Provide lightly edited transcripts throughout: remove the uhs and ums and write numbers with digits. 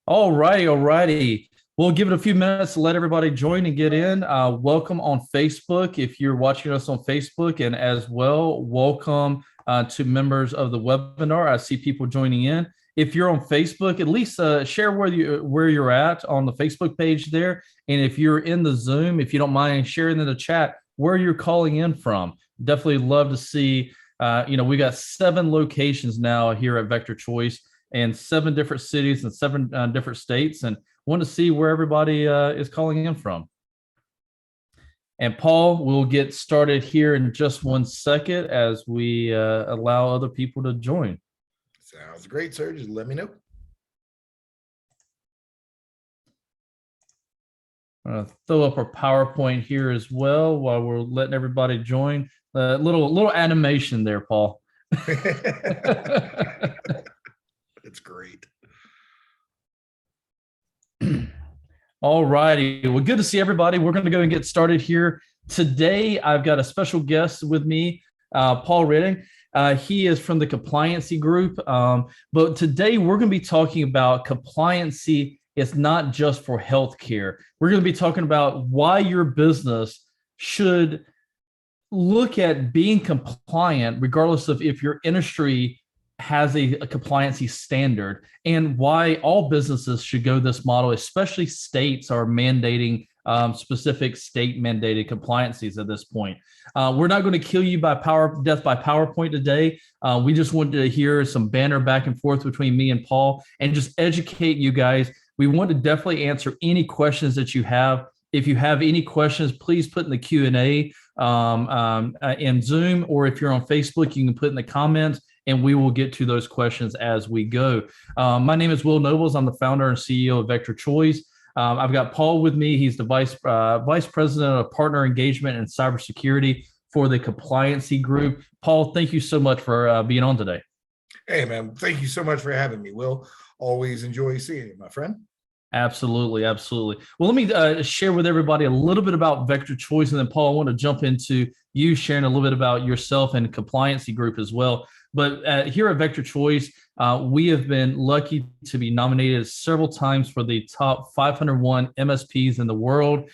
All righty. We'll give it a few minutes to let everybody join and get in. Welcome on Facebook if you're watching us on Facebook, and as well, welcome to members of the webinar. I see people joining in. If you're on Facebook, at least share where you're at on the Facebook page there. And if you're in the Zoom, if you don't mind sharing in the chat where you're calling in from. Definitely love to see. We got 7 locations now here at Vector Choice, and 7 different cities and 7 different states, and want to see where everybody is calling in from. And Paul, we'll get started here in just one second as we allow other people to join. Sounds great, sir. Just let me know. Throw up our PowerPoint here as well while we're letting everybody join. Little animation there, Paul. It's great. All righty. Well, good to see everybody. We're going to go and get started here. Today, I've got a special guest with me, Paul Redding. He is from the Compliancy group. But today, we're going to be talking about compliancy. It's not just for healthcare. We're going to be talking about why your business should look at being compliant, regardless of if your industry has a compliancy standard, and why all businesses should go this model, especially states are mandating specific state mandated compliancies at this point. We're not going to kill you by death by PowerPoint today. We just wanted to hear some banter back and forth between me and Paul and just educate you guys. We want to definitely answer any questions that you have. If you have any questions, please put in the Q&A in Zoom, or if you're on Facebook, you can put in the comments, and we will get to those questions as we go. My name is Will Nobles. I'm the founder and CEO of Vector Choice. I've got Paul with me. He's the vice president of partner engagement and cybersecurity for the Compliancy group. Paul, thank you so much for being on today. Hey, man. Thank you so much for having me, Will. Always enjoy seeing you, my friend. Absolutely. Absolutely. Well, let me share with everybody a little bit about Vector Choice. And then, Paul, I want to jump into you sharing a little bit about yourself and Compliancy group as well. But here at Vector Choice, we have been lucky to be nominated several times for the top 501 MSPs in the world.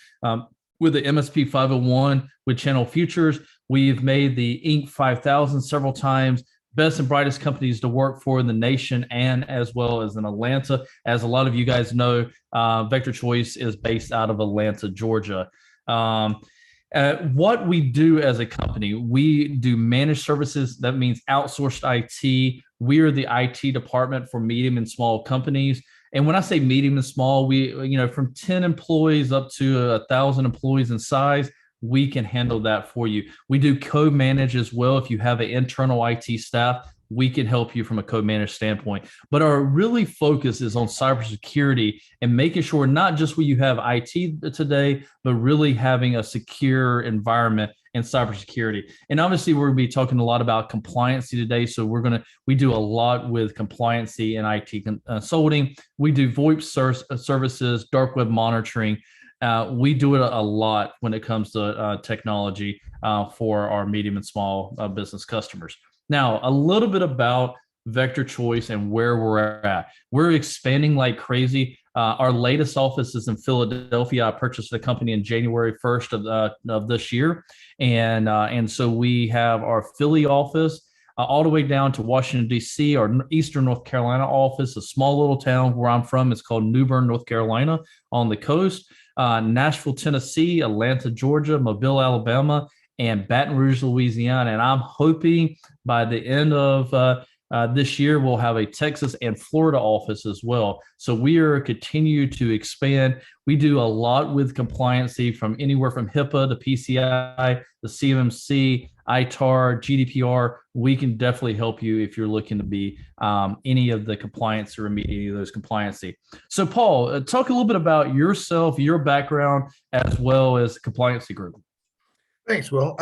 With the MSP 501 with Channel Futures, we've made the Inc. 5000 several times. Best and brightest companies to work for in the nation, and as well as in Atlanta. As a lot of you guys know, Vector Choice is based out of Atlanta, Georgia. What we do as a company, we do managed services. That means outsourced IT. We are the IT department for medium and small companies. And when I say medium and small, we, from 10 employees up to 1,000 employees in size, we can handle that for you. We do co-manage as well. If you have an internal IT staff, we can help you from a co-managed standpoint. But our really focus is on cybersecurity and making sure not just where you have IT today, but really having a secure environment in cybersecurity. And obviously, we're going to be talking a lot about compliancy today. So we do a lot with compliancy and IT consulting. We do VoIP services, dark web monitoring. We do it a lot when it comes to technology for our medium and small business customers. Now, a little bit about Vector Choice and where we're at. We're expanding like crazy. Our latest office is in Philadelphia. I purchased the company in January 1st of this year. And so we have our Philly office all the way down to Washington, D.C., our Eastern North Carolina office, a small little town where I'm from. It's called New Bern, North Carolina on the coast. Nashville, Tennessee, Atlanta, Georgia, Mobile, Alabama, and Baton Rouge, Louisiana. And I'm hoping by the end of this year, we'll have a Texas and Florida office as well. So we are continue to expand. We do a lot with compliancy, from anywhere from HIPAA to PCI, the CMMC, ITAR, GDPR. We can definitely help you if you're looking to be any of the compliance or any of those compliancy. So Paul, talk a little bit about yourself, your background, as well as the Compliancy group. Thanks, Will.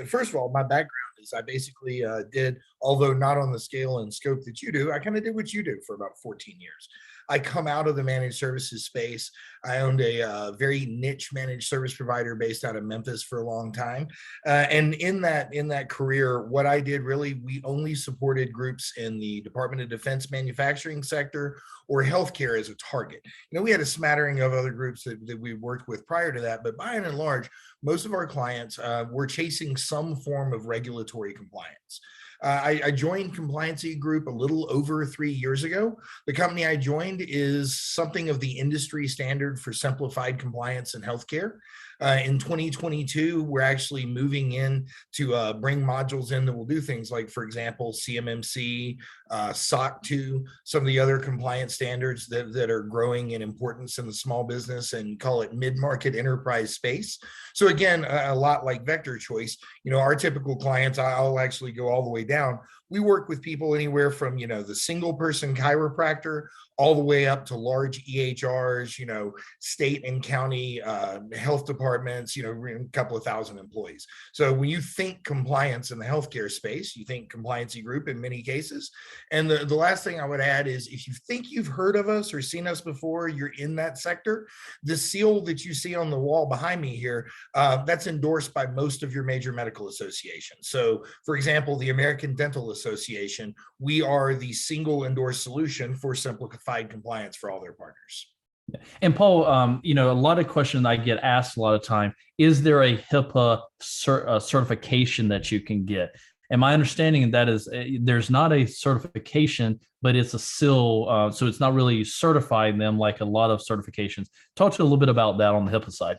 First of all, my background is I basically did, although not on the scale and scope that you do, I kind of did what you do for about 14 years. I come out of the managed services space. I owned a very niche managed service provider based out of Memphis for a long time. And in that career, what I did really, we only supported groups in the Department of Defense manufacturing sector or healthcare as a target. We had a smattering of other groups that we worked with prior to that, but by and large, most of our clients were chasing some form of regulatory compliance. I joined Compliancy Group a little over 3 years ago. The company I joined is something of the industry standard for simplified compliance in healthcare. In 2022, we're actually moving in to bring modules in that will do things like, for example, CMMC, SOC 2, some of the other compliance standards that are growing in importance in the small business and call it mid-market enterprise space. So again, a lot like Vector Choice, our typical clients, I'll actually go all the way down. We work with people anywhere from, the single person chiropractor all the way up to large EHRs, state and county health departments, a couple of thousand employees. So when you think compliance in the healthcare space, you think Compliancy Group in many cases. And the last thing I would add is if you think you've heard of us or seen us before, you're in that sector, the seal that you see on the wall behind me here, that's endorsed by most of your major medical associations. So for example, the American Dental Association, we are the single endorsed solution for simplified compliance for all their partners. And Paul, a lot of questions I get asked a lot of time, is there a HIPAA certification that you can get? And my understanding that is there's not a certification, but it's a seal. So it's not really certifying them like a lot of certifications. Talk to you a little bit about that on the HIPAA side.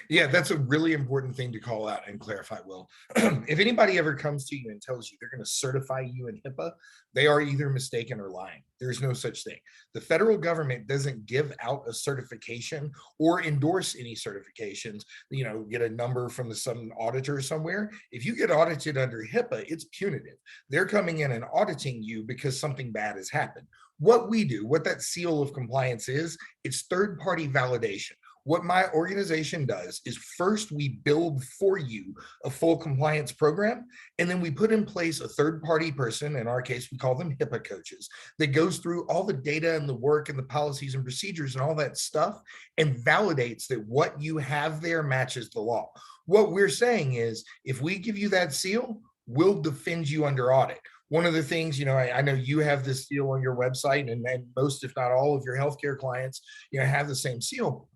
Yeah, that's a really important thing to call out and clarify, Will. If anybody ever comes to you and tells you they're going to certify you in HIPAA, they are either mistaken or lying. There's no such thing. The federal government doesn't give out a certification or endorse any certifications, get a number from some auditor somewhere. If you get audited under HIPAA, it's punitive. They're coming in and auditing you because something bad has happened. What we do, what that seal of compliance is, it's third-party validation. What my organization does is first we build for you a full compliance program, and then we put in place a third-party person, in our case, we call them HIPAA coaches, that goes through all the data and the work and the policies and procedures and all that stuff and validates that what you have there matches the law. What we're saying is, if we give you that seal, we'll defend you under audit. One of the things, I know you have this seal on your website, and most, if not all of your healthcare clients, have the same seal.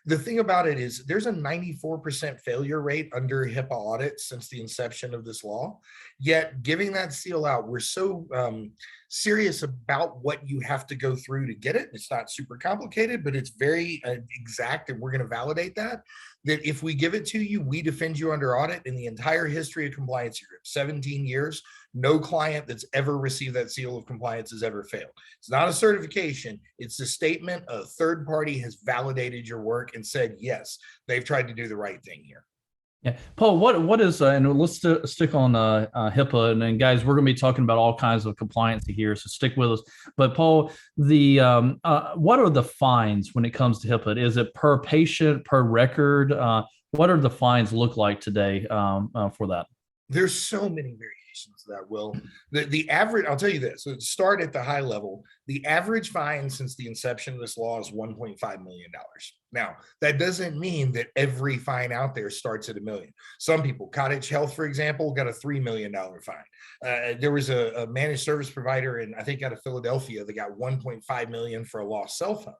The thing about it is there's a 94% failure rate under HIPAA audits since the inception of this law. Yet giving that seal out, we're so serious about what you have to go through to get it. It's not super complicated, but it's very exact, and we're going to validate that if we give it to you, we defend you under audit. In the entire history of Compliancy Group, 17 years, no client that's ever received that seal of compliance has ever failed. It's not a certification. It's a statement a third party has validated your work and said, yes, they've tried to do the right thing here. Yeah, Paul, what is and let's stick on HIPAA, and then guys, we're going to be talking about all kinds of compliance here, so stick with us. But Paul, the what are the fines when it comes to HIPAA? Is it per patient, per record? What are the fines look like today for that? There's so many variations of that, Will. The average, I'll tell you this, so start at the high level. The average fine since the inception of this law is $1.5 million. Now, that doesn't mean that every fine out there starts at $1 million. Some people, Cottage Health, for example, got a $3 million fine. There was a managed service provider in, I think, out of Philadelphia that got $1.5 million for a lost cell phone.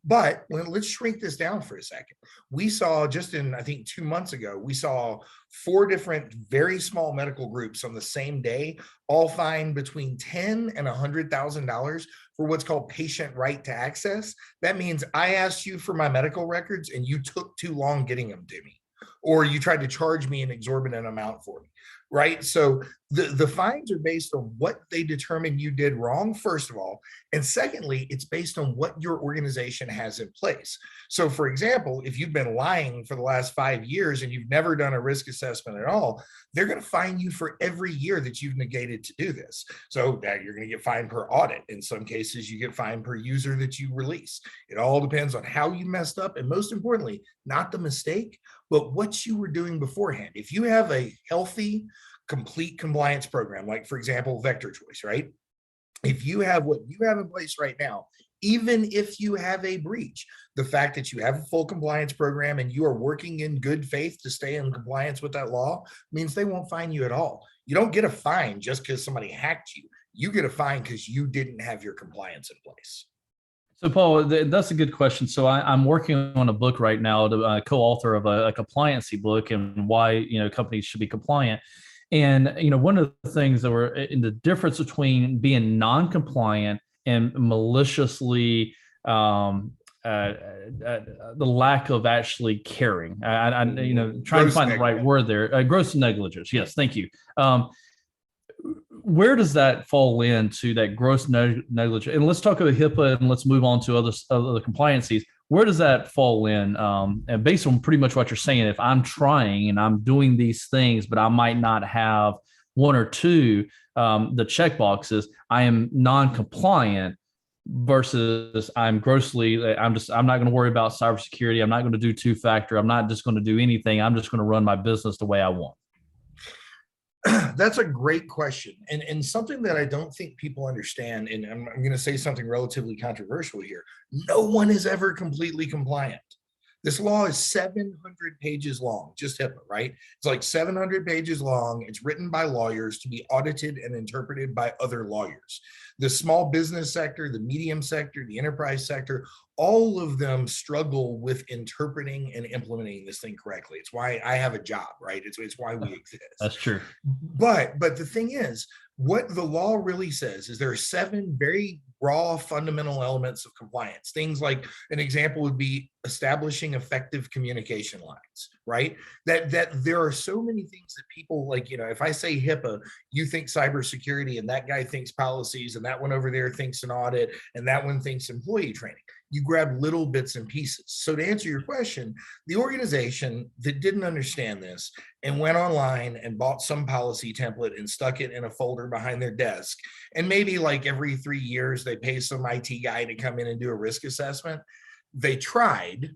But let's shrink this down for a second. We saw just in, I think 2 months ago, we saw 4 different very small medical groups on the same day, all fined between $10,000 and $100,000 for what's called patient right to access. That means I asked you for my medical records and you took too long getting them to me, or you tried to charge me an exorbitant amount for me. Right. So the fines are based on what they determine you did wrong, first of all. And secondly, it's based on what your organization has in place. So, for example, if you've been lying for the last 5 years and you've never done a risk assessment at all, they're going to fine you for every year that you've negated to do this. So you're going to get fined per audit. In some cases, you get fined per user that you release. It all depends on how you messed up. And most importantly, not the mistake, but what you were doing beforehand. If you have a healthy, complete compliance program, like for example, vector choice, right? If you have what you have in place right now, even if you have a breach, the fact that you have a full compliance program and you are working in good faith to stay in compliance with that law means they won't fine you at all. You don't get a fine just because somebody hacked you. You get a fine because you didn't have your compliance in place. So, Paul, that's a good question. So, I'm working on a book right now, to co-author of a compliancy book, and why companies should be compliant. And one of the things that were in the difference between being non-compliant and maliciously the lack of actually caring. Trying to find the right word there. Gross negligence. Yes, thank you. Where does that fall into that gross negligence? And let's talk about HIPAA and let's move on to other compliancies. Where does that fall in? And based on pretty much what you're saying, if I'm trying and I'm doing these things, but I might not have one or two, the check boxes, I am non-compliant versus I'm not going to worry about cybersecurity. I'm not going to do two-factor. I'm not just going to do anything. I'm just going to run my business the way I want. That's a great question, and something that I don't think people understand, and I'm going to say something relatively controversial here. No one is ever completely compliant. This law is 700 pages long, just HIPAA, right? It's like 700 pages long. It's written by lawyers to be audited and interpreted by other lawyers. The small business sector, the medium sector, the enterprise sector, all of them struggle with interpreting and implementing this thing correctly. It's why I have a job, right? It's why we exist. That's true. But the thing is, what the law really says is there are 7 very raw fundamental elements of compliance. Things like, an example would be establishing effective communication lines, right? That there are so many things that people like, if I say HIPAA, you think cybersecurity, and that guy thinks policies, and that one over there thinks an audit, and that one thinks employee training. You grab little bits and pieces. So to answer your question, the organization that didn't understand this and went online and bought some policy template and stuck it in a folder behind their desk, and maybe like every 3 years they pay some IT guy to come in and do a risk assessment, they tried,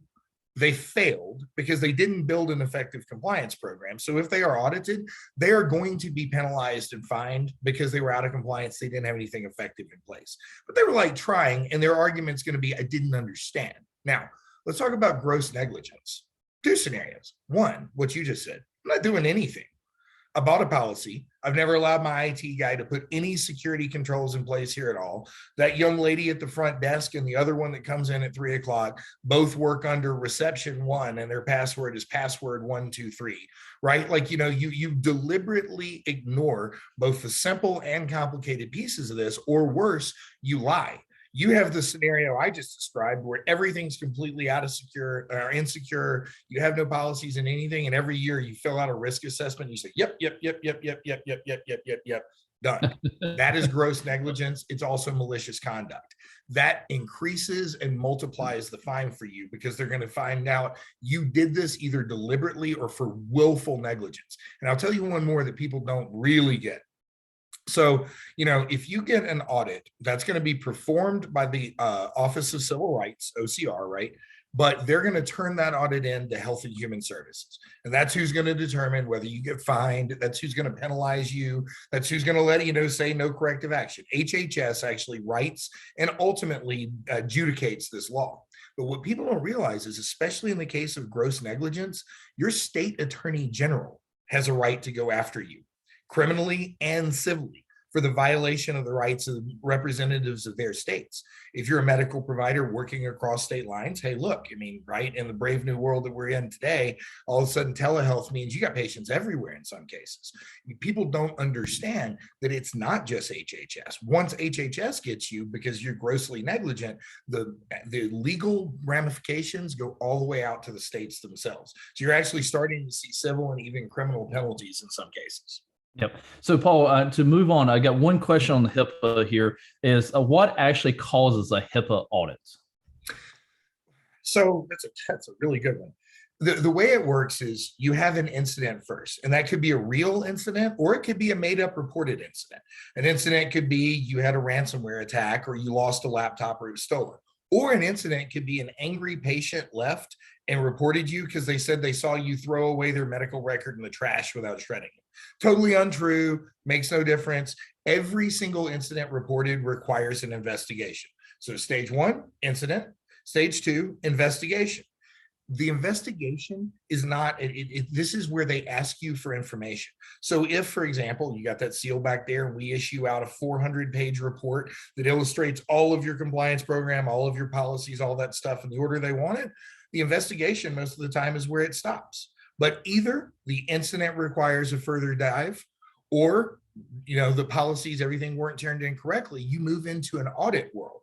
they failed because they didn't build an effective compliance program. So if they are audited, they are going to be penalized and fined because they were out of compliance. They didn't have anything effective in place, but they were like trying, and their argument's going to be, I didn't understand. Now, let's talk about gross negligence. 2 scenarios. One, what you just said, I'm not doing anything. I bought a policy. I've never allowed my IT guy to put any security controls in place here at all. That young lady at the front desk and the other one that comes in at 3 o'clock both work under reception 1, and their password is password 123, right? Like, you deliberately ignore both the simple and complicated pieces of this, or worse, you lie. You have the scenario I just described where everything's completely out of secure or insecure. You have no policies in anything. And every year you fill out a risk assessment. You say, yep, done. That is gross negligence. It's also malicious conduct. That increases and multiplies the fine for you because they're going to find out you did this either deliberately or for willful negligence. And I'll tell you one more that people don't really get. So, if you get an audit, that's going to be performed by the Office of Civil Rights, OCR, right? But they're going to turn that audit in to Health and Human Services. And that's who's going to determine whether you get fined. That's who's going to penalize you. That's who's going to let say no corrective action. HHS actually writes and ultimately adjudicates this law. But what people don't realize is, especially in the case of gross negligence, your state attorney general has a right to go after you, criminally and civilly, for the violation of the rights of representatives of their states. If you're a medical provider working across state lines, hey, look, right, in the brave new world that we're in today, all of a sudden telehealth means you got patients everywhere in some cases. People don't understand that it's not just HHS. Once HHS gets you because you're grossly negligent, the legal ramifications go all the way out to the states themselves. So you're actually starting to see civil and even criminal penalties in some cases. Yep. So, Paul, to move on, I got one question on the HIPAA here is what actually causes a HIPAA audit? So that's a really good one. The way it works is you have an incident first, and that could be a real incident or it could be a made up reported incident. An incident could be you had a ransomware attack or you lost a laptop or it was stolen. Or an incident could be an angry patient left and reported you because they said they saw you throw away their medical record in the trash without shredding it. Totally untrue, makes no difference. Every single incident reported requires an investigation. So stage one, incident. Stage two, investigation. The investigation is not, this is where they ask you for information. So if, for example, you got that seal back there and we issue out a 400-page report that illustrates all of your compliance program, all of your policies, all that stuff in the order they want it, the investigation most of the time is where it stops. But either the incident requires a further dive, or the policies, everything weren't turned in correctly, you move into an audit world.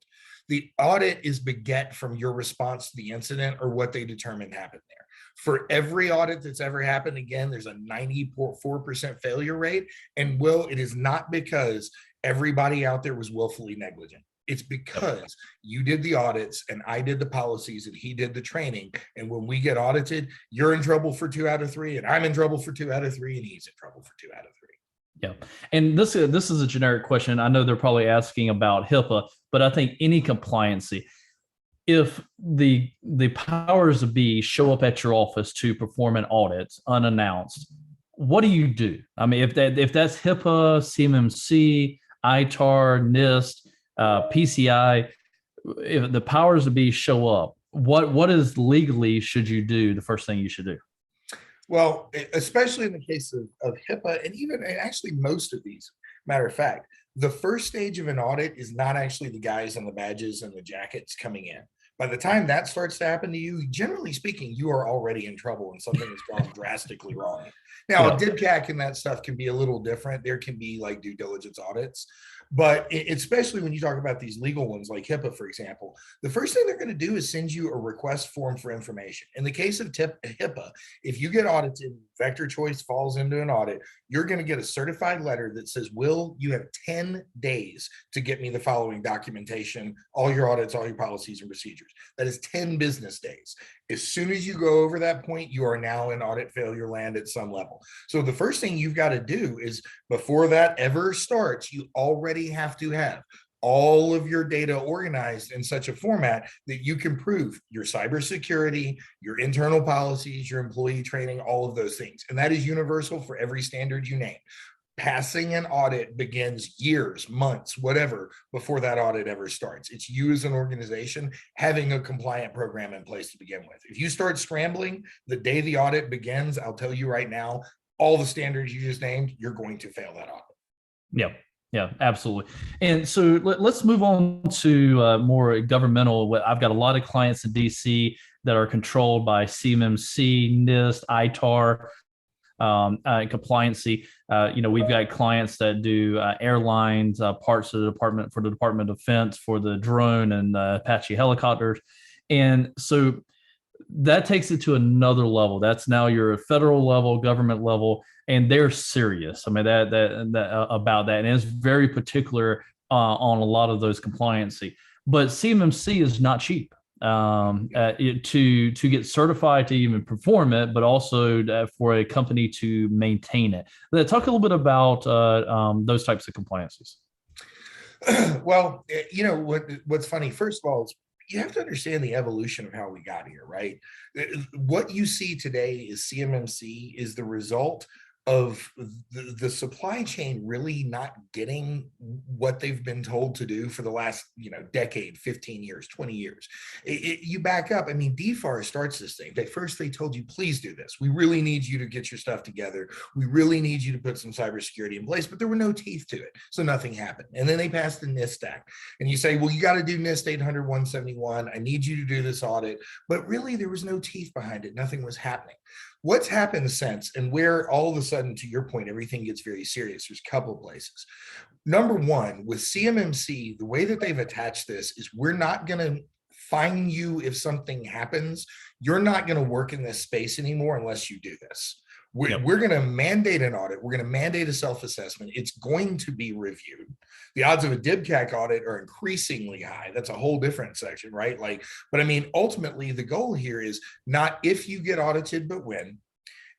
The audit is beget from your response to the incident or what they determined happened there. For every audit that's ever happened, again, there's a 94% failure rate. And it is not because everybody out there was willfully negligent. It's because you did the audits and I did the policies and he did the training. And when we get audited, you're in trouble for 2 out of 3, and I'm in trouble for 2 out of 3, and he's in trouble for 2 out of 3. Yeah. And this is a generic question. I know they're probably asking about HIPAA, but I think any compliancy, if the powers to be show up at your office to perform an audit unannounced, what do you do? I mean, if that's HIPAA, CMMC, ITAR, NIST, PCI, if the powers to be show up, what is legally should you do? The first thing you should do? Well, especially in the case of HIPAA, and actually most of these, matter of fact, the first stage of an audit is not actually the guys in the badges and the jackets coming in. By the time that starts to happen to you, generally speaking, you are already in trouble and something has gone drastically wrong. Now, a DIBCAC and that stuff can be a little different. There can be like due diligence audits, but especially when you talk about these legal ones like HIPAA, for example, the first thing they're going to do is send you a request form for information. In the case of HIPAA, if you get audited, Vector Choice falls into an audit, you're going to get a certified letter that says, Will, you have 10 days to get me the following documentation, all your audits, all your policies and procedures. That is 10 business days. As soon as you go over that point, you are now in audit failure land at some level. So the first thing you've got to do is, before that ever starts, you already have to have all of your data organized in such a format that you can prove your cybersecurity, your internal policies, your employee training, all of those things. And that is universal for every standard you name. Passing an audit begins years, months, whatever, before that audit ever starts. It's you as an organization having a compliant program in place to begin with. If you start scrambling the day the audit begins, I'll tell you right now, all the standards you just named, you're going to fail that audit. Yep. Yeah, absolutely. And so let's move on to more governmental. I've got a lot of clients in DC that are controlled by CMMC, NIST, ITAR, Compliancy. We've got clients that do airlines, parts of the Department of Defense for the drone and Apache helicopters. And so that takes it to another level. That's now your federal level, government level, and they're serious. I mean, that about that, and it's very particular on a lot of those compliancy. But CMMC is not cheap to get certified to even perform it, but also for a company to maintain it. Talk a little bit about those types of compliances. Well, what's funny, first of all, is you have to understand the evolution of how we got here, right? What you see today is CMMC is the result of the supply chain really not getting what they've been told to do for the last decade, 15 years, 20 years. You back up. I mean, DFAR starts this thing. First they told you, please do this. We really need you to get your stuff together. We really need you to put some cybersecurity in place, but there were no teeth to it. So nothing happened. And then they passed the NIST Act. And you say, well, you got to do NIST 800-171. I need you to do this audit. But really, there was no teeth behind it. Nothing was happening. What's happened since, and where all of a sudden, to your point, everything gets very serious, there's a couple of places. Number one, with CMMC, the way that they've attached this is we're not going to fine you if something happens. You're not going to work in this space anymore unless you do this. We're going to mandate an audit. We're going to mandate a self-assessment. It's going to be reviewed. The odds of a DIBCAC audit are increasingly high. That's a whole different section, right? But I mean, ultimately, the goal here is not if you get audited, but when.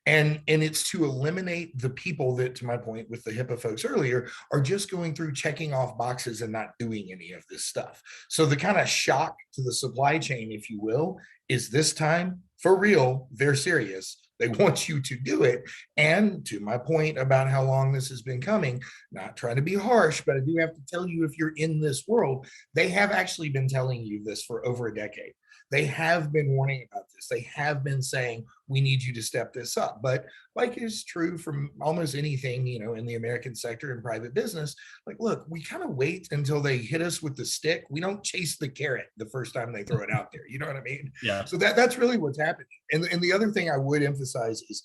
And it's to eliminate the people that, to my point with the HIPAA folks earlier, are just going through checking off boxes and not doing any of this stuff. So the kind of shock to the supply chain, if you will, is this time, for real, they're serious. They want you to do it. And to my point about how long this has been coming, not trying to be harsh, but I do have to tell you, if you're in this world, they have actually been telling you this for over a decade. They have been warning about this. They have been saying, we need you to step this up. But like is true from almost anything, in the American sector and private business, like, look, we kind of wait until they hit us with the stick. We don't chase the carrot the first time they throw it out there. You know what I mean? Yeah. So that's really what's happening. And the other thing I would emphasize is,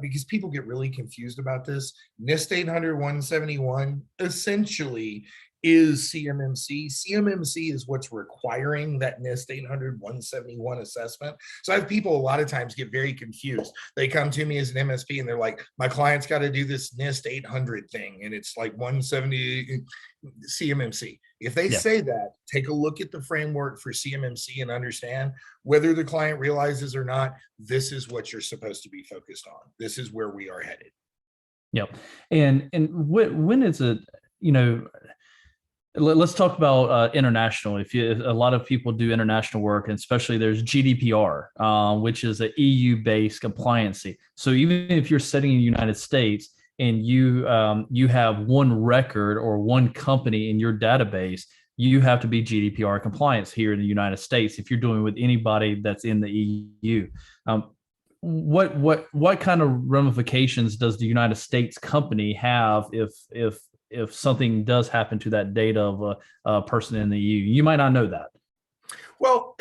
because people get really confused about this, NIST 800-171 essentially is CMMC. CMMC is what's requiring that NIST 800-171 assessment. So I have people a lot of times get very confused. They come to me as an MSP and they're like, my client's got to do this NIST 800 thing, and it's like 170 CMMC. If they say that, take a look at the framework for CMMC and understand, whether the client realizes or not, this is what you're supposed to be focused on. This is where we are headed. Yep. And when is it, let's talk about international. If a lot of people do international work, and especially there's GDPR, which is an EU-based compliancy. So even if you're sitting in the United States and you have one record or one company in your database, you have to be GDPR compliance here in the United States if you're doing with anybody that's in the EU. What kind of ramifications does the United States company have if something does happen to that data of a person in the EU? You might not know that. Well,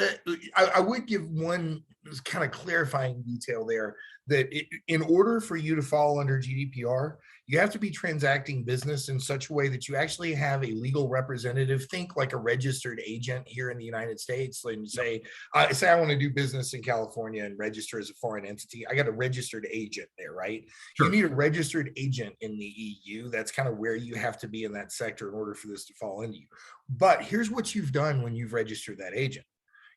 I would give one kind of clarifying detail there, that in order for you to fall under GDPR, you have to be transacting business in such a way that you actually have a legal representative. Think like a registered agent here in the United States. And say I want to do business in California and register as a foreign entity. I got a registered agent there, right? Sure. You need a registered agent in the EU. That's kind of where you have to be in that sector in order for this to fall into you. But here's what you've done when you've registered that agent.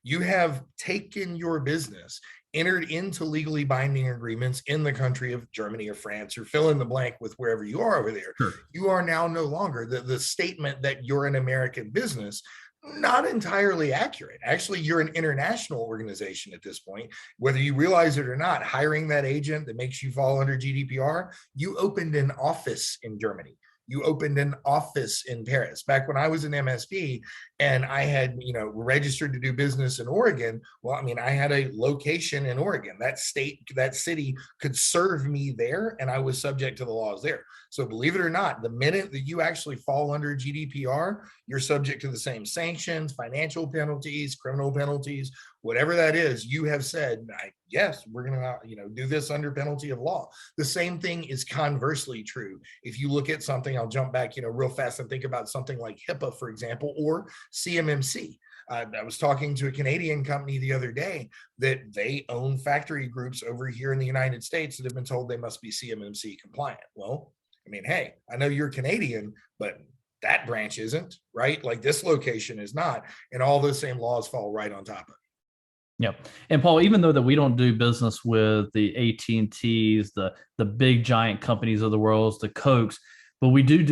You have taken your business, entered into legally binding agreements in the country of Germany or France, or fill in the blank with wherever you are over there. Sure. You are now no longer the statement that you're an American business. Not entirely accurate. Actually, you're an international organization at this point, whether you realize it or not. Hiring that agent that makes you fall under GDPR, you opened an office in Germany. You opened an office in Paris. Back when I was an MSP and I had, registered to do business in Oregon, well, I had a location in Oregon. That state, that city could serve me there, and I was subject to the laws there. So believe it or not, the minute that you actually fall under GDPR, you're subject to the same sanctions, financial penalties, criminal penalties, whatever that is. You have said, yes, we're going to, do this under penalty of law. The same thing is conversely true. If you look at something, I'll jump back, real fast and think about something like HIPAA, for example, or CMMC. I was talking to a Canadian company the other day that they own factory groups over here in the United States that have been told they must be CMMC compliant. Well, hey, I know you're Canadian, but that branch isn't, right? Like this location is not, and all those same laws fall right on top of it. Yep. And Paul, even though that we don't do business with the AT&Ts, the big giant companies of the world, the Cokes, but we do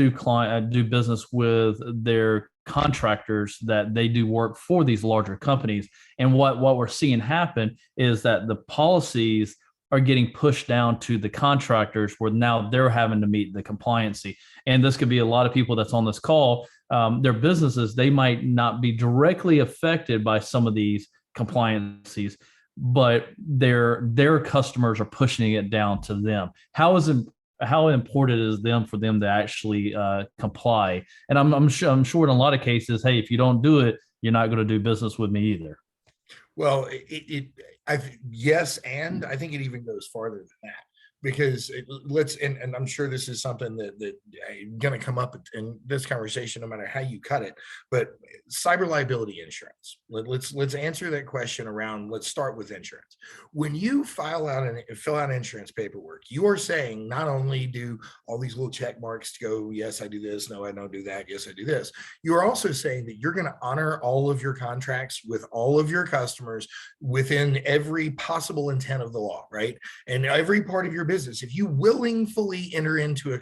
business with their contractors that they do work for these larger companies. And what we're seeing happen is that the policies are getting pushed down to the contractors, where now they're having to meet the compliancy. And this could be a lot of people that's on this call. Their businesses, they might not be directly affected by some of these compliancies, but their customers are pushing it down to them. How important is for them to actually comply? And I'm sure in a lot of cases, hey, if you don't do it, you're not going to do business with me either. Well, yes, and I think it even goes farther than that, because and I'm sure this is something that going to come up in this conversation, no matter how you cut it, but cyber liability insurance. Let's answer that question around. Let's start with insurance. When you fill out insurance paperwork, you are saying not only do all these little check marks go, yes, I do this, no, I don't do that, yes, I do this. You are also saying that you're going to honor all of your contracts with all of your customers within every possible intent of the law, right? And every part of your business. If you willingly enter into a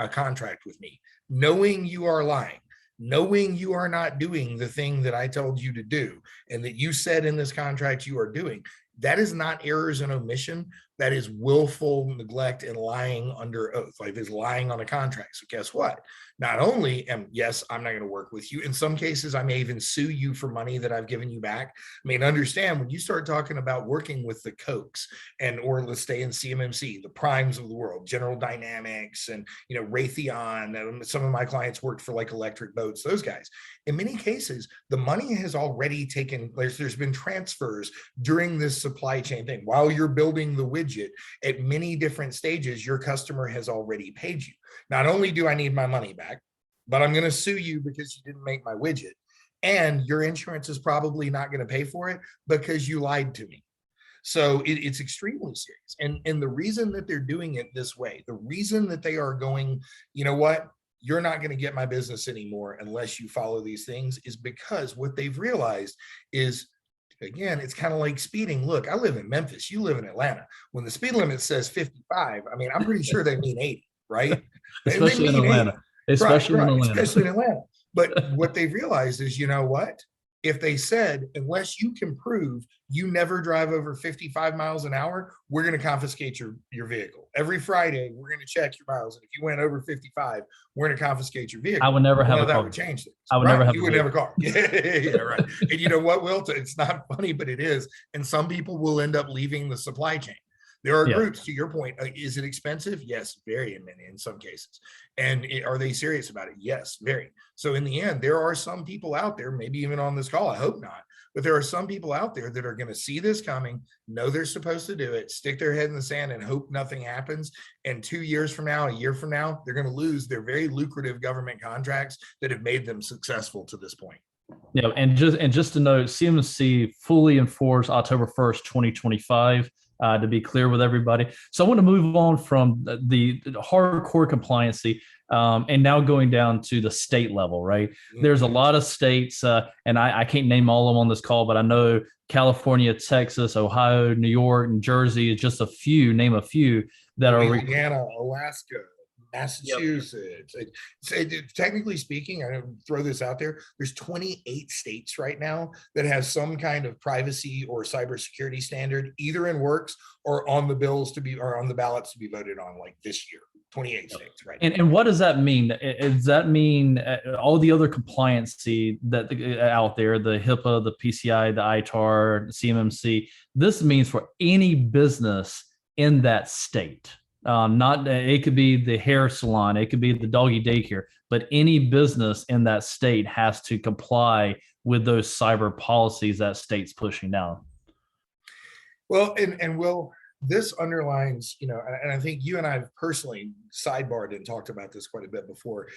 contract with me, knowing you are lying, knowing you are not doing the thing that I told you to do, and that you said in this contract you are doing, that is not errors and omission, that is willful neglect and lying under oath, like is lying on a contract. So guess what? Not only am, yes, I'm not going to work with you. In some cases, I may even sue you for money that I've given you back. I mean, understand when you start talking about working with the Cokes and, or let's stay in CMMC, the primes of the world, General Dynamics and, Raytheon. Some of my clients worked for like Electric Boats, those guys. In many cases, the money has already taken, there's been transfers during this supply chain thing. While you're building the widget at many different stages, your customer has already paid you. Not only do I need my money back, but I'm going to sue you because you didn't make my widget. And your insurance is probably not going to pay for it because you lied to me. So it's extremely serious. And the reason that they're doing it this way, the reason that they are going, you know what, you're not going to get my business anymore unless you follow these things, is because what they've realized is, again, it's kind of like speeding. Look, I live in Memphis, you live in Atlanta. When the speed limit says 55, I mean, I'm pretty sure they mean 80, right? Especially in Atlanta. Especially in Atlanta. Especially in Atlanta. But what they've realized is, you know what? If they said, unless you can prove you never drive over 55 miles an hour, we're going to confiscate your vehicle. Every Friday, we're going to check your miles. And if you went over 55, we're going to confiscate your vehicle. I would never have a that car. Would change things. I would never have. You would have a car. Yeah, right. And you know what, Will? It's not funny, but it is. And some people will end up leaving the supply chain. There are groups, to your point, is it expensive? Yes, very in some cases. And are they serious about it? Yes, very. So in the end, there are some people out there, maybe even on this call, I hope not, but there are some people out there that are going to see this coming, know they're supposed to do it, stick their head in the sand and hope nothing happens. And 2 years from now, a year from now, they're going to lose their very lucrative government contracts that have made them successful to this point. Yeah, and just to note, CMC fully enforced October 1st, 2025. To be clear with everybody. So I want to move on from the hardcore compliancy and now going down to the state level, right? Mm-hmm. There's a lot of states, and I can't name all of them on this call, but I know California, Texas, Ohio, New York, and Jersey is just a few, name a few that are Louisiana, Alaska, Massachusetts. Technically speaking, I throw this out there, there's 28 states right now that have some kind of privacy or cybersecurity standard either in works or on the bills to be, or on the ballots to be voted on, like this year. 28 states, right? And what does that mean? Does that mean all the other compliancy that out there, the HIPAA, the PCI, the ITAR, CMMC, this means for any business in that state? Not it could be the hair salon, it could be the doggy daycare, but any business in that state has to comply with those cyber policies that state's pushing down. Well, and Will, this underlines, and I think you and I have personally sidebarred and talked about this quite a bit before.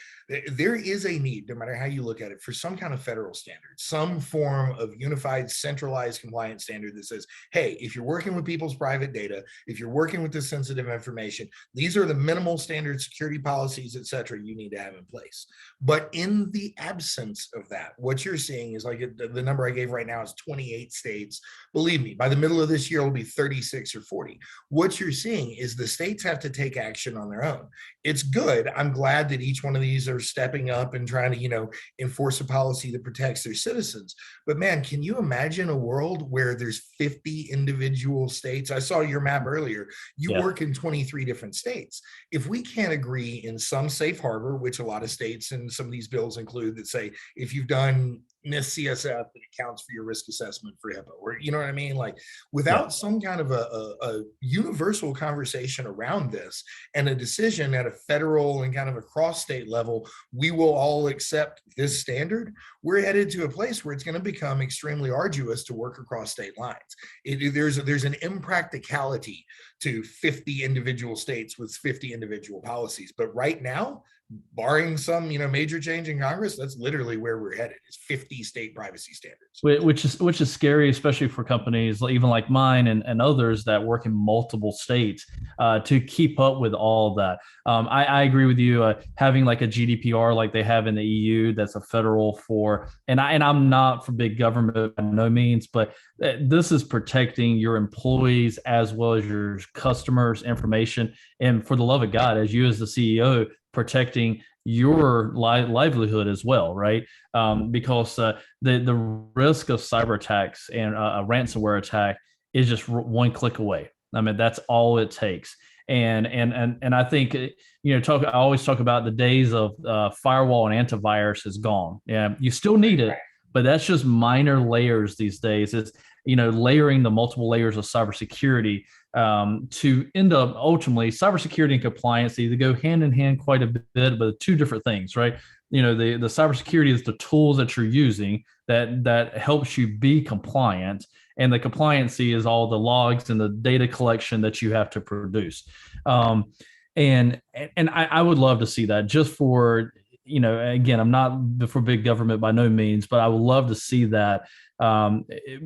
There is a need, no matter how you look at it, for some kind of federal standard, some form of unified, centralized compliance standard that says, hey, if you're working with people's private data, if you're working with this sensitive information, these are the minimal standard security policies, et cetera, you need to have in place. But in the absence of that, what you're seeing is like the number I gave right now is 28 states. Believe me, by the middle of this year, it'll be 36 or 40. What you're seeing is the states have to take action on their own. It's good. I'm glad that each one of these are stepping up and trying to, enforce a policy that protects their citizens. But man, can you imagine a world where there's 50 individual states? I saw your map earlier. You work in 23 different states. If we can't agree in some safe harbor, which a lot of states and some of these bills include, that say, if you've done NIST CSF, that accounts for your risk assessment for HIPAA, or you know what I mean? Like without some kind of a universal conversation around this and a decision at a federal and kind of a cross state level, we will all accept this standard. We're headed to a place where it's going to become extremely arduous to work across state lines. There's an impracticality to 50 individual states with 50 individual policies. But right now, barring some major change in Congress, that's literally where we're headed. It's 50 state privacy standards, which is scary, especially for companies even like mine and others that work in multiple states to keep up with all of that. I agree with you. Having like a GDPR like they have in the EU, that's a federal for, and I'm not for big government by no means, but this is protecting your employees as well as your customers' information. And for the love of God, as you as the CEO, protecting your livelihood as well, right? Because the risk of cyber attacks and a ransomware attack is just one click away. I mean, that's all it takes. And I think, I always talk about the days of firewall and antivirus is gone. Yeah, you still need it, but that's just minor layers these days. It's, layering the multiple layers of cybersecurity to end up ultimately cybersecurity and compliance. They go hand in hand quite a bit, but two different things, right? The cybersecurity is the tools that you're using that helps you be compliant, and the compliancy is all the logs and the data collection that you have to produce. And I would love to see that, just for, again, I'm not for big government by no means, but I would love to see that,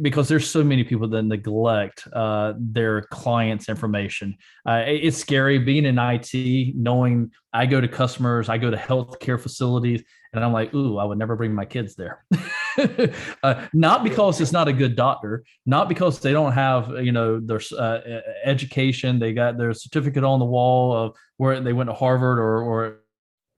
because there's so many people that neglect their clients' information. It's scary being in IT, knowing I go to customers, I go to healthcare facilities, and I'm like, ooh, I would never bring my kids there. Not because it's not a good doctor, not because they don't have, their education, they got their certificate on the wall of where they went to Harvard or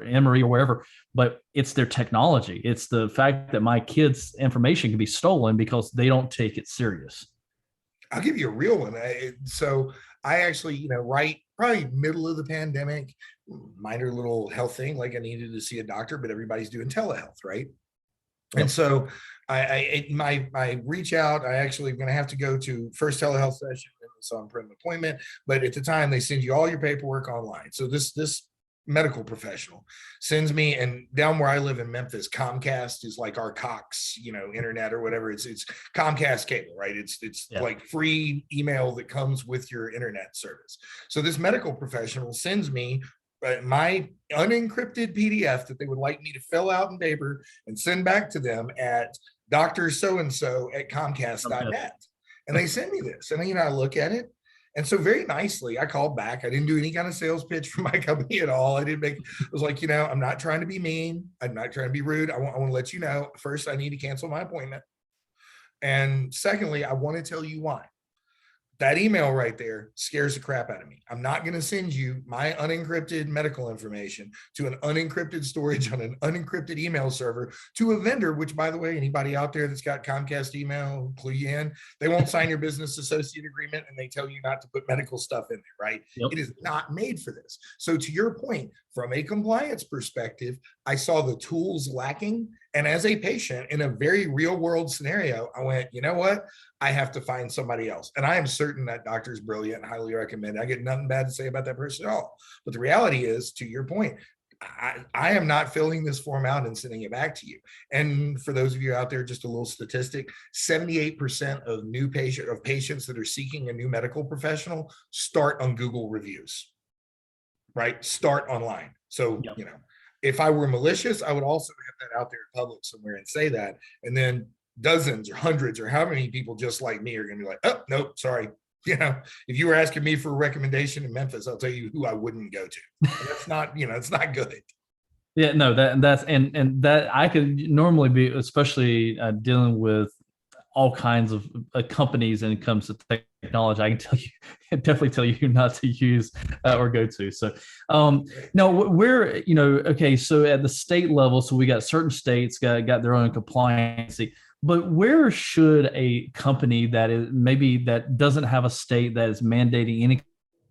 Emory or wherever, but it's their technology. It's the fact that my kids' information can be stolen because they don't take it serious. I'll give you a real one. So I actually, right, probably middle of the pandemic, minor little health thing, like I needed to see a doctor, but everybody's doing telehealth, right? Yep. And so I reach out. I actually am going to have to go to first telehealth session. It's on print appointment, but at the time they send you all your paperwork online. So this medical professional sends me, and down where I live in Memphis, Comcast is like our Cox, internet or whatever. It's Comcast cable, right? It's like free email that comes with your internet service. So this medical professional sends me my unencrypted PDF that they would like me to fill out in paper and send back to them at Dr. So-and-so at Comcast.net. And they send me this, and I look at it. And so very nicely, I called back. I didn't do any kind of sales pitch for my company at all. I was like, I'm not trying to be mean. I'm not trying to be rude. I want to let you know, first, I need to cancel my appointment. And secondly, I want to tell you why. That email right there scares the crap out of me. I'm not going to send you my unencrypted medical information to an unencrypted storage on an unencrypted email server to a vendor, which, by the way, anybody out there that's got Comcast email, clue you in, they won't sign your business associate agreement and they tell you not to put medical stuff in there, right? Yep. It is not made for this. So to your point, from a compliance perspective, I saw the tools lacking. And as a patient in a very real world scenario, I went, you know what? I have to find somebody else. And I am certain that doctor is brilliant and highly recommend. I get nothing bad to say about that person at all. But the reality is, to your point, I am not filling this form out and sending it back to you. And for those of you out there, just a little statistic, 78% of patients that are seeking a new medical professional start on Google reviews, right? Start online. So, if I were malicious, I would also have that out there in public somewhere and say that. And then dozens or hundreds or how many people just like me are going to be like, oh, nope, sorry. If you were asking me for a recommendation in Memphis, I'll tell you who I wouldn't go to. And that's not, it's not good. Yeah, no, that's that I could normally be, especially dealing with all kinds of companies when it comes to technology. I can tell you, definitely tell you not to use or go to. So now we're, okay, so at the state level, so we got certain states got their own compliancy, but where should a company that is maybe that doesn't have a state that is mandating any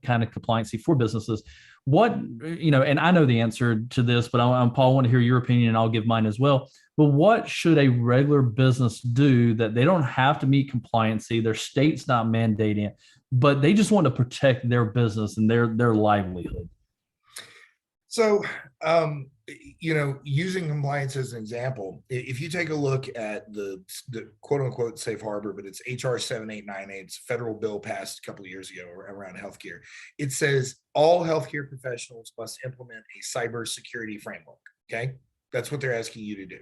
kind of compliancy for businesses, and I know the answer to this, but Paul, I want to hear your opinion and I'll give mine as well. But what should a regular business do that they don't have to meet compliancy? Their state's not mandating it, but they just want to protect their business and their livelihood. So, using compliance as an example, if you take a look at the quote unquote safe harbor, but it's HR 7898, it's a federal bill passed a couple of years ago around healthcare. It says all healthcare professionals must implement a cybersecurity framework. Okay. That's what they're asking you to do.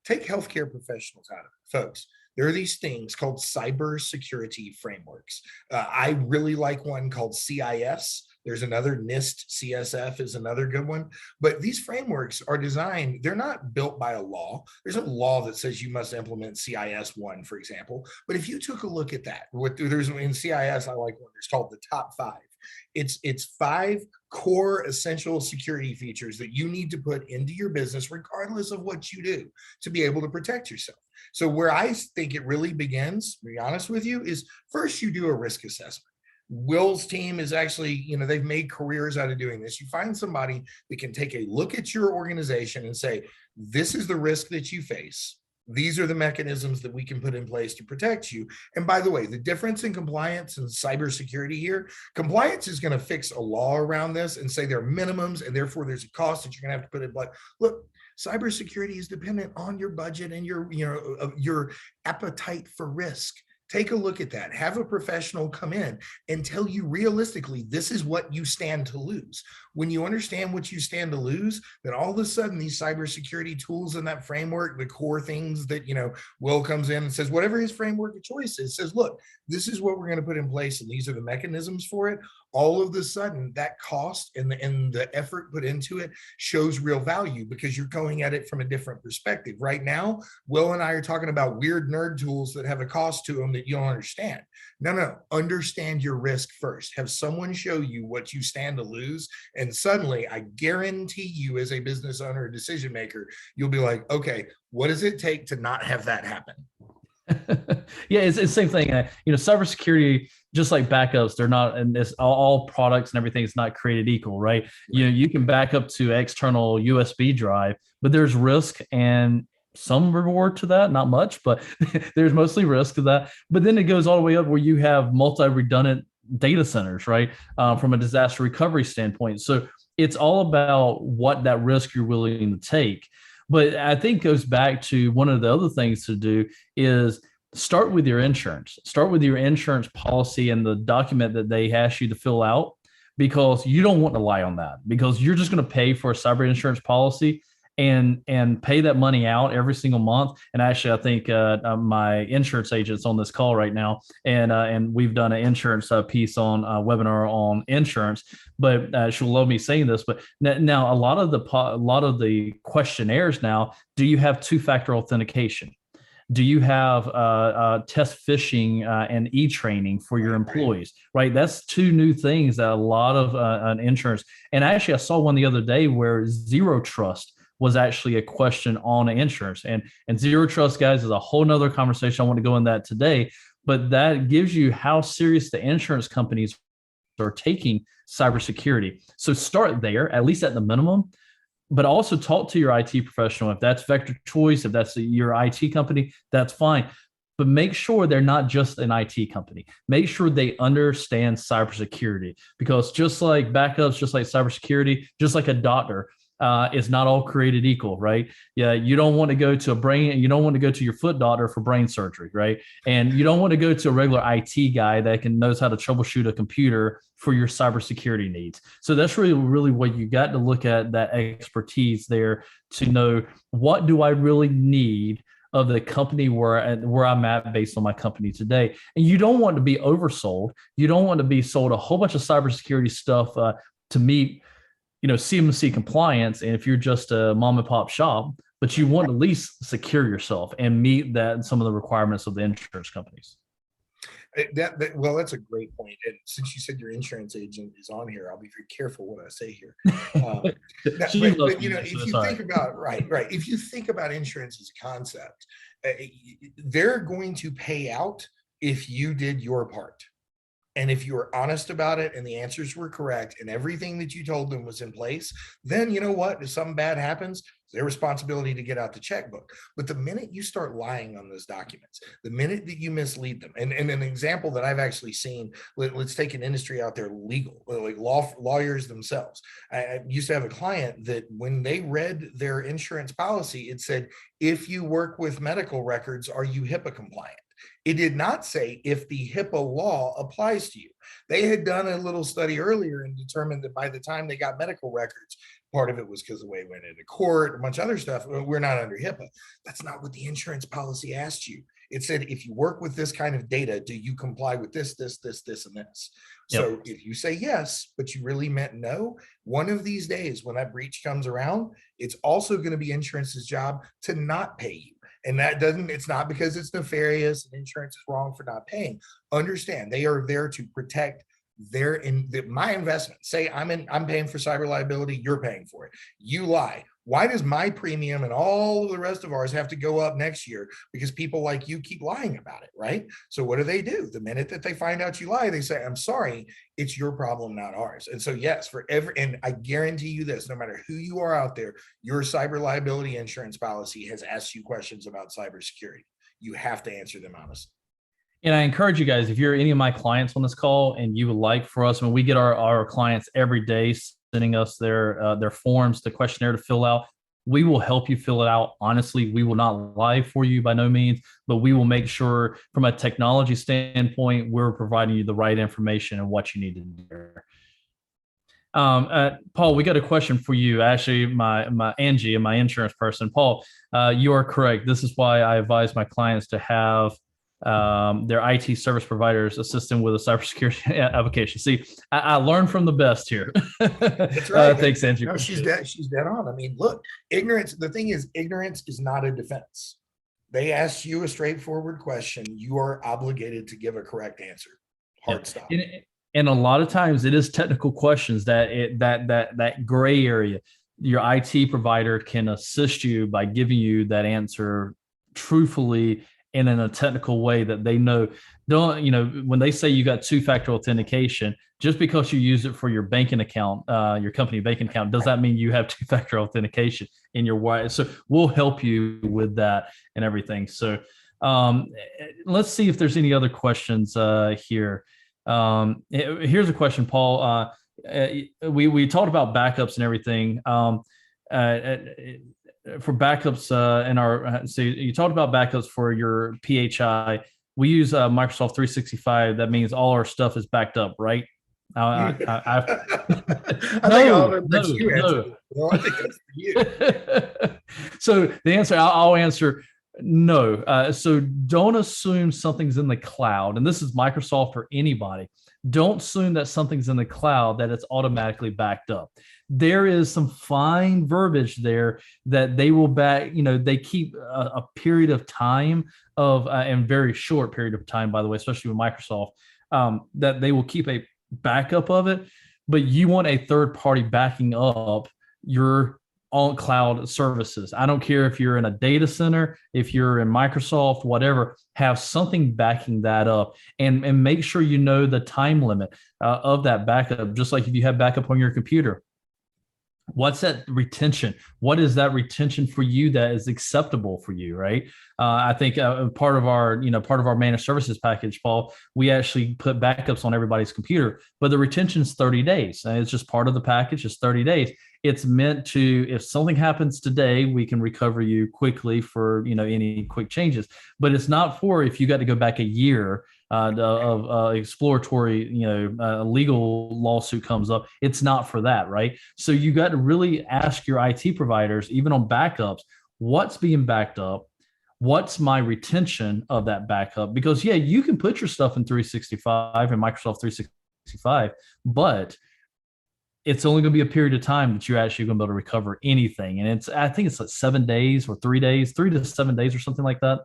Take healthcare professionals out of it, folks. There are these things called cybersecurity frameworks. I really like one called CIS. There's another NIST CSF is another good one. But these frameworks are designed, they're not built by a law. There's a law that says you must implement CIS 1, for example. But if you took a look at that, there's in CIS, I like one, it's called the top 5. It's 5 core essential security features that you need to put into your business, regardless of what you do, to be able to protect yourself. So where I think it really begins, to be honest with you, is first you do a risk assessment. Will's team is actually, they've made careers out of doing this. You find somebody that can take a look at your organization and say, this is the risk that you face. These are the mechanisms that we can put in place to protect you. And by the way, the difference in compliance and cybersecurity here, compliance is going to fix a law around this and say there are minimums, and therefore there's a cost that you're going to have to put in place. Look, cybersecurity is dependent on your budget and your appetite for risk. Take a look at that. Have a professional come in and tell you realistically, this is what you stand to lose. When you understand what you stand to lose, then all of a sudden these cybersecurity tools in that framework, the core things that, Will comes in and says, whatever his framework of choice is, says, look, this is what we're going to put in place, and these are the mechanisms for it. All of a sudden that cost and the effort put into it shows real value, because you're going at it from a different perspective. Right now, Will and I are talking about weird nerd tools that have a cost to them that you don't understand. No, understand your risk first. Have someone show you what you stand to lose, and suddenly I guarantee you, as a business owner or decision maker, you'll be like, okay, what does it take to not have that happen? Yeah, it's the same thing. Cybersecurity, just like backups, they're not, and this all products and everything is not created equal, right? You can back up to external USB drive, but there's risk and some reward to that, not much, but there's mostly risk to that. But then it goes all the way up where you have multi-redundant data centers, right? From a disaster recovery standpoint. So it's all about what that risk you're willing to take. But I think goes back to one of the other things to do is start with your insurance. Start with your insurance policy and the document that they ask you to fill out, because you don't want to lie on that, because you're just going to pay for a cyber insurance policy and pay that money out every single month. And actually, I think my insurance agent's on this call right now, and we've done an insurance piece on a webinar on insurance. But she'll love me saying this. But now, a lot of the questionnaires now, do you have two-factor authentication? Do you have test phishing and e-training for your employees? Right, that's two new things that a lot of an insurance. And actually, I saw one the other day where zero trust was actually a question on insurance. And zero trust, guys, is a whole nother conversation. I want to go in that today, but that gives you how serious the insurance companies are taking cybersecurity. So start there, at least at the minimum, but also talk to your IT professional. If that's Vector Choice, if that's your IT company, that's fine. But make sure they're not just an IT company. Make sure they understand cybersecurity, because just like backups, just like cybersecurity, just like a doctor, is not all created equal, right? Yeah, you don't want to go to you don't want to go to your foot doctor for brain surgery, right? And you don't want to go to a regular IT guy that knows how to troubleshoot a computer for your cybersecurity needs. So that's really what you got to look at, that expertise there, to know what do I really need of the company where I'm at based on my company today. And you don't want to be oversold. You don't want to be sold a whole bunch of cybersecurity stuff to meet CMMC compliance. And if you're just a mom and pop shop, but you want to at least secure yourself and meet that some of the requirements of the insurance companies. Well, that's a great point. And since you said your insurance agent is on here, I'll be very careful what I say here. But if you think about if you think about insurance as a concept, they're going to pay out if you did your part. And if you were honest about it and the answers were correct and everything that you told them was in place, then you know what? If something bad happens, it's their responsibility to get out the checkbook. But the minute you start lying on those documents, the minute that you mislead them, and an example that I've actually seen, let's take an industry out there, legal, like lawyers themselves. I used to have a client that when they read their insurance policy, it said, if you work with medical records, are you HIPAA compliant? It did not say if the HIPAA law applies to you. They had done a little study earlier and determined that by the time they got medical records, part of it was because the way it went into court, a bunch of other stuff, we're not under HIPAA. That's not what the insurance policy asked you. It said, if you work with this kind of data, do you comply with this, and this? Yep. So if you say yes, but you really meant no, one of these days when that breach comes around, it's also going to be insurance's job to not pay you. And it's not because it's nefarious and insurance is wrong for not paying. Understand, they are there to protect my investment. Say I'm paying for cyber liability, you're paying for it. You lie. Why does my premium and all of the rest of ours have to go up next year? Because people like you keep lying about it, right? So what do? The minute that they find out you lie, they say, I'm sorry, it's your problem, not ours. And so yes, and I guarantee you this, no matter who you are out there, your cyber liability insurance policy has asked you questions about cybersecurity. You have to answer them honestly. And I encourage you guys, if you're any of my clients on this call and you would like for us, when we get our clients every day sending us their forms, the questionnaire to fill out, we will help you fill it out. Honestly, we will not lie for you by no means, but we will make sure from a technology standpoint, we're providing you the right information and what you need to do. Paul, we got a question for you. Actually, my Angie and my insurance person, Paul, you are correct. This is why I advise my clients to have their IT service providers assist them with a cybersecurity application. See, I learned from the best here. That's right. Thanks, Angie. No, she's dead on. I mean, look, ignorance. The thing is, ignorance is not a defense. They ask you a straightforward question. You are obligated to give a correct answer. Hard stop. And a lot of times it is technical questions that gray area. Your IT provider can assist you by giving you that answer truthfully and in a technical way that they know. Don't, when they say you got two-factor authentication, just because you use it for your banking account, your company banking account, does that mean you have two-factor authentication in your wire? So we'll help you with that and everything. So let's see if there's any other questions here. Here's a question, Paul. We talked about backups and everything. For backups in our, so you talked about backups for your PHI. We use Microsoft 365. That means all our stuff is backed up, right? I think So the answer, I'll answer no. So don't assume something's in the cloud, and this is Microsoft or anybody. Don't assume that something's in the cloud that it's automatically backed up. There is some fine verbiage there that they will back, they keep a period of time of, and very short period of time, by the way, especially with Microsoft, that they will keep a backup of it, but you want a third party backing up your on cloud services. I don't care if you're in a data center, if you're in Microsoft, whatever, have something backing that up, and make sure you know the time limit of that backup. Just like if you have backup on your computer, what's that retention? What is that retention for you that is acceptable for you, right? I think part of our managed services package, Paul, we actually put backups on everybody's computer, but the retention is 30 days. It's just part of the package. It's 30 days. It's meant to, if something happens today, we can recover you quickly for, any quick changes, but it's not for if you got to go back a year of exploratory, legal lawsuit comes up. It's not for that, right? So you got to really ask your IT providers, even on backups, what's being backed up? What's my retention of that backup? Because you can put your stuff in 365 and Microsoft 365, but it's only going to be a period of time that you're actually going to be able to recover anything. And I think it's like 7 days or 3 days, 3 to 7 days or something like that.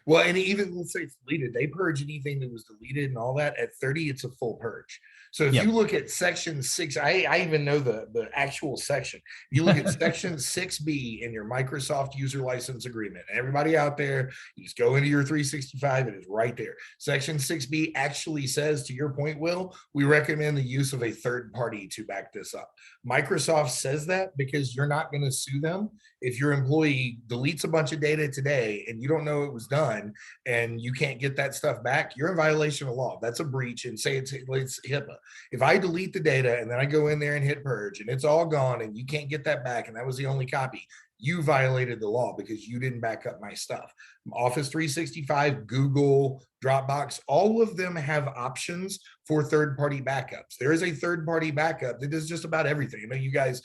Well, and even let's say it's deleted, they purge anything that was deleted and all that. At 30, it's a full purge. So if you look at section 6, I even know the actual section. If you look at section 6B in your Microsoft user license agreement, and everybody out there, you just go into your 365, it is right there. Section 6B actually says, to your point, Will, we recommend the use of a third party to back this up. Microsoft says that because you're not going to sue them if your employee deletes a bunch of data today and you don't know it was done and you can't get that stuff back. You're in violation of law. That's a breach. And say it's HIPAA. If I delete the data and then I go in there and hit purge and it's all gone and you can't get that back and that was the only copy, you violated the law because you didn't back up my stuff. Office 365, Google, Dropbox, all of them have options for third-party backups. There is a third-party backup that does just about everything. I know you guys,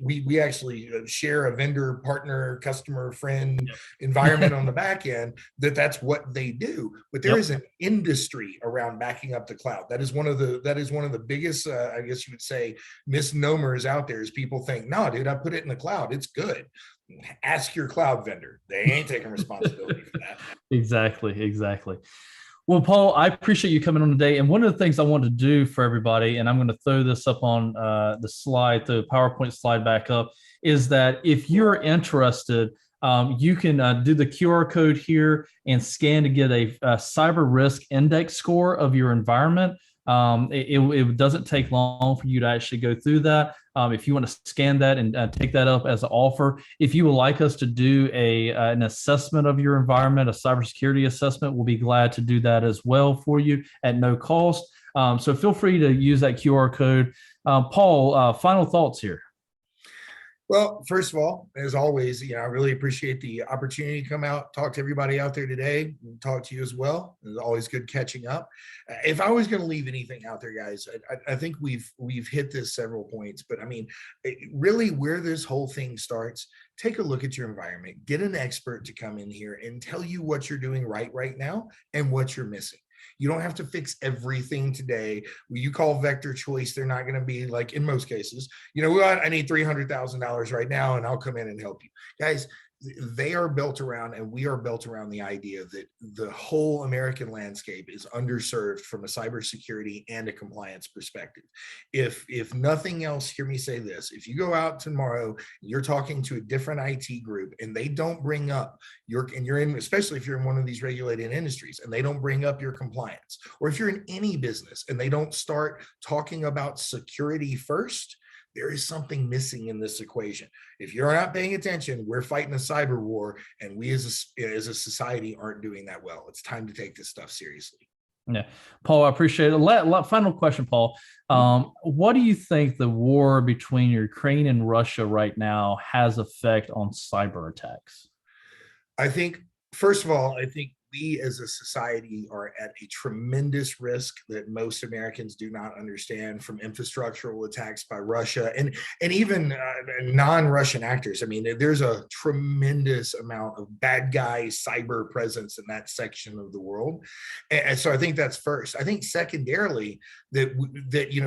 we actually share a vendor, partner, customer, friend environment on the back end. That's what they do. But there is an industry around backing up the cloud. That is one of the biggest, I guess you would say, misnomers out there. Is people think, no, dude, I put it in the cloud. It's good. Ask your cloud vendor. They ain't taking responsibility for that. Exactly. Well, Paul, I appreciate you coming on today. And one of the things I want to do for everybody, and I'm going to throw this up on the slide, the PowerPoint slide back up, is that if you're interested, you can do the QR code here and scan to get a cyber risk index score of your environment. It doesn't take long for you to actually go through that. If you want to scan that and take that up as an offer, if you would like us to do an assessment of your environment, a cybersecurity assessment, we'll be glad to do that as well for you at no cost. So feel free to use that QR code. Paul, final thoughts here. Well, first of all, as always, I really appreciate the opportunity to come out, talk to everybody out there today, and talk to you as well. It's always good catching up. If I was going to leave anything out there, guys, I think we've hit this several points, but I mean, really where this whole thing starts, take a look at your environment, get an expert to come in here and tell you what you're doing right now and what you're missing. You don't have to fix everything today. When you call Vector Choice, they're not going to be like, in most cases, I need $300,000 right now and I'll come in and help you. Guys, they are built around, and we are built around the idea that the whole American landscape is underserved from a cybersecurity and a compliance perspective. If nothing else, hear me say this: if you go out tomorrow, you're talking to a different IT group, and they don't bring up you're in, especially if you're in one of these regulated industries, and they don't bring up your compliance, or if you're in any business and they don't start talking about security first, there is something missing in this equation. If you're not paying attention, we're fighting a cyber war, and we as a society aren't doing that well. It's time to take this stuff seriously. Yeah, Paul, I appreciate it. Final question, Paul. What do you think the war between Ukraine and Russia right now has effect on cyber attacks? I think, first of all, we as a society are at a tremendous risk that most Americans do not understand, from infrastructural attacks by Russia and even non-Russian actors. I mean, there's a tremendous amount of bad guy cyber presence in that section of the world. And so I think that's first. I think secondarily that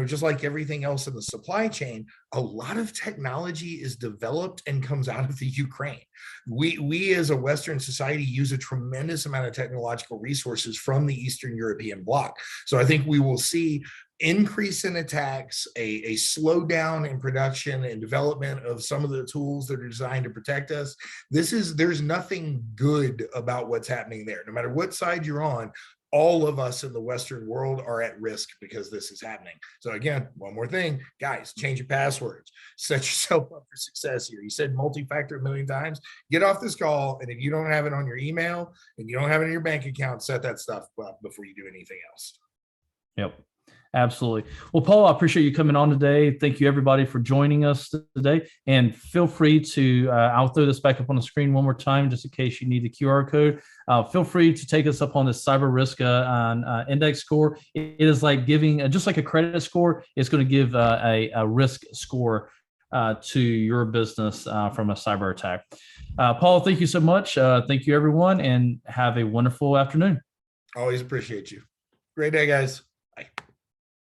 just like everything else in the supply chain, a lot of technology is developed and comes out of the Ukraine. We as a Western society use a tremendous amount of technological resources from the Eastern European bloc. So I think we will see increase in attacks, a slowdown in production and development of some of the tools that are designed to protect us. There's nothing good about what's happening there. No matter what side you're on, all of us in the Western world are at risk because this is happening. So again, one more thing, guys, change your passwords, set yourself up for success here. You said multi-factor a million times. Get off this call, and if you don't have it on your email and you don't have it in your bank account, set that stuff up before you do anything else. Yep. Absolutely. Well, Paul, I appreciate you coming on today. Thank you, everybody, for joining us today. And feel free to, I'll throw this back up on the screen one more time, just in case you need the QR code. Feel free to take us up on this cyber risk index score. It is like giving, just like a credit score, it's going to give a risk score to your business from a cyber attack. Paul, thank you so much. Thank you, everyone, and have a wonderful afternoon. Always appreciate you. Great day, guys.